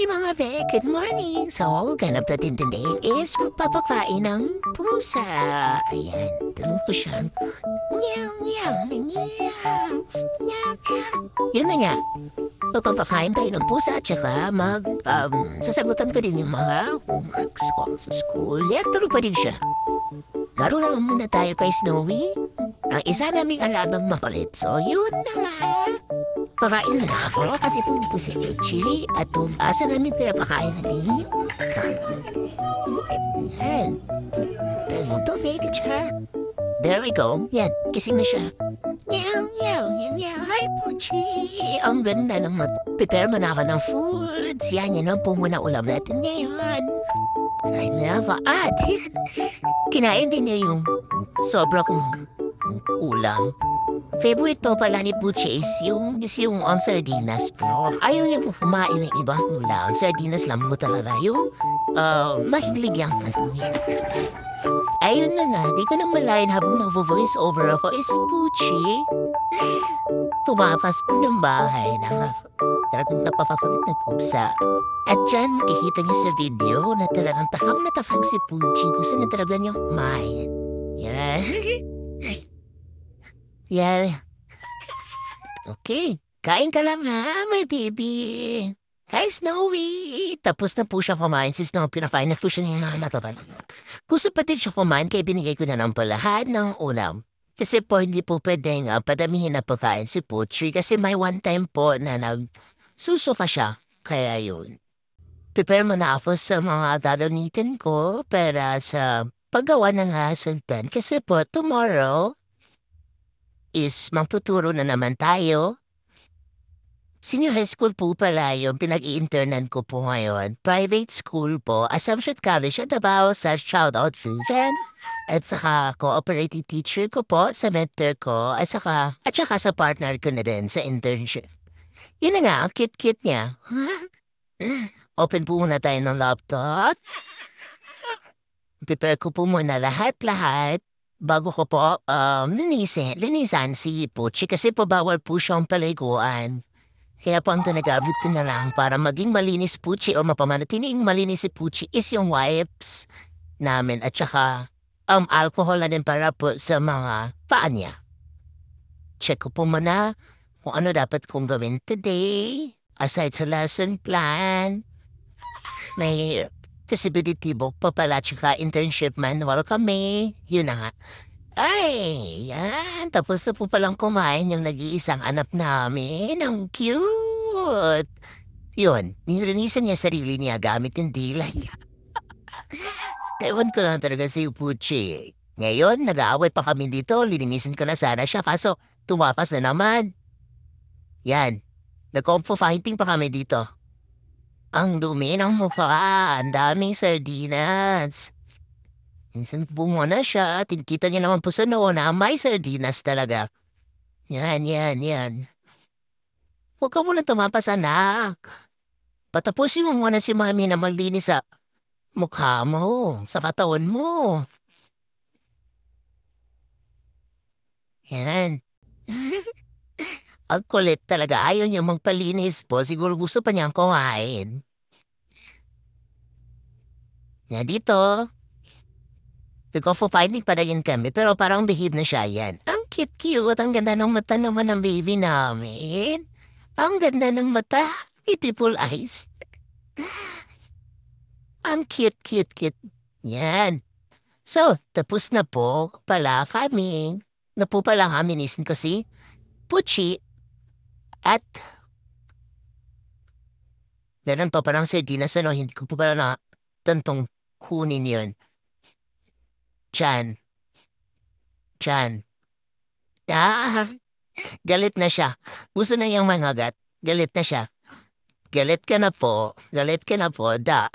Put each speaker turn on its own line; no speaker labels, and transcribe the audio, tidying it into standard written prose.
mga be, good morning! So, ganap natin today is magpapakain ng pusa. Ayan, tanong ko siya. Meow, meow, meow, meow, meow. Yun na nga, magpapakain tayo ng pusa at saka sasagutan ko din yung mga homeworks ko sa school. Yan, tulog pa din siya. Laro na lang muna tayo kay Snowy. Ang isa naming alabang makulit. So, yun na nga. Pakain na ako kasi ito po si Chili at kung asa namin pinapakain na din. Yan. Tayo to, baby siya. There we go. Yan, kising na siya. Meow, meow, meow, meow. Hi, Puchi. Ang ganda ng prepare mo na ako ng foods. Yan, yan ang pumuna ulam natin ngayon. Kain na ako. At, kinain din niya yung sobra kong ulam. Favorite po pala ni Puchi is yung sardinas po. Ayaw niya po kumain ng ibang ulam. Sardinas lang mo talaga yung mahilig yung ayun na nga, di ko na malayan habang nag-voice over ako is si Puchi. Tumapas po ng bahay na talagang napapakulit na pusa. At dyan, makikita niya sa video na talagang tahang si Puchi. Gusto na talaga niyang kumain. Yan. Yan. Okay, kain ka lang ha, my baby. Hi, Snowy! Tapos na po siya kumain si Snowy. Pinakain na po siya ng mga nataban. Gusto pa din siya kumain kaya binigay ko na ng lahat ng ulam. Kasi po hindi po pwedeng padamihin na pagkain si Puchi kasi may one time po na nagsusuka siya. Kaya yun. Prepare mo na ako sa mga gagamitin ko para sa paggawa ng hassle pen. Kasi po tomorrow is magtuturo na naman tayo. Senior high school po pala yung pinag-i-internan ko po ngayon. Private school po, Assumption College at Davao sa shoutout to Jen. At saka cooperative teacher ko po sa mentor ko at saka sa partner ko na din sa internship. Yun na nga, ang cute-cute niya. Open po muna tayo ng laptop. Prepare ko po muna lahat-lahat. Bago ko po linisan si Puchi kasi po bawal po siyang paliguan. Kaya po ang ginagamit ko na lang para maging malinis Puchi o mapamanatiling malinis si Puchi is yung wipes namin at saka alcohol na din para po sa mga paa niya. Check ko po muna kung ano dapat kong gawin today. Aside sa lesson plan, may disability book pa pala tsaka internship manual kami. Yun na nga. Ay, yan. Tapos na po palang kumain yung nag-iisang anak namin. Ang cute. Yun, nilinisan niya sarili niya gamit yung dilay. Ewan ko lang talaga si Puchi. Ngayon, nag-aaway pa kami dito. Lininisan ko na sana siya kaso tumapas na naman. Yan. Nag-comfo fighting pa kami dito. Ang dumi ng mukha. Ang daming sardinas. Minsan bungo na siya. Tinkita niya naman po sa noon na may sardinas talaga. Yan. Huwag ka muna tumapas, anak. Patapusin mo muna si mami na maglinis sa mukha mo, sa katawan mo. Yan. Ang kulit talaga. Ayaw niya magpalinis po. Siguro gusto pa niyang kumain. Yan dito. Nag-finding pa na yun kami, pero parang behave na siya yan. Ang cute-cute, ang ganda ng mata naman ng baby namin. Ang ganda ng mata, beautiful eyes. Ang cute. Yan. So, tapos na po pala farming. Na po pala haminisin ko si Puchi at meron pa parang sardinas hindi ko po pala na tantong kunin yun. Chan. Galit na siya. Gusto na niyang mangagat. Galit na siya. Galit ka na po, da.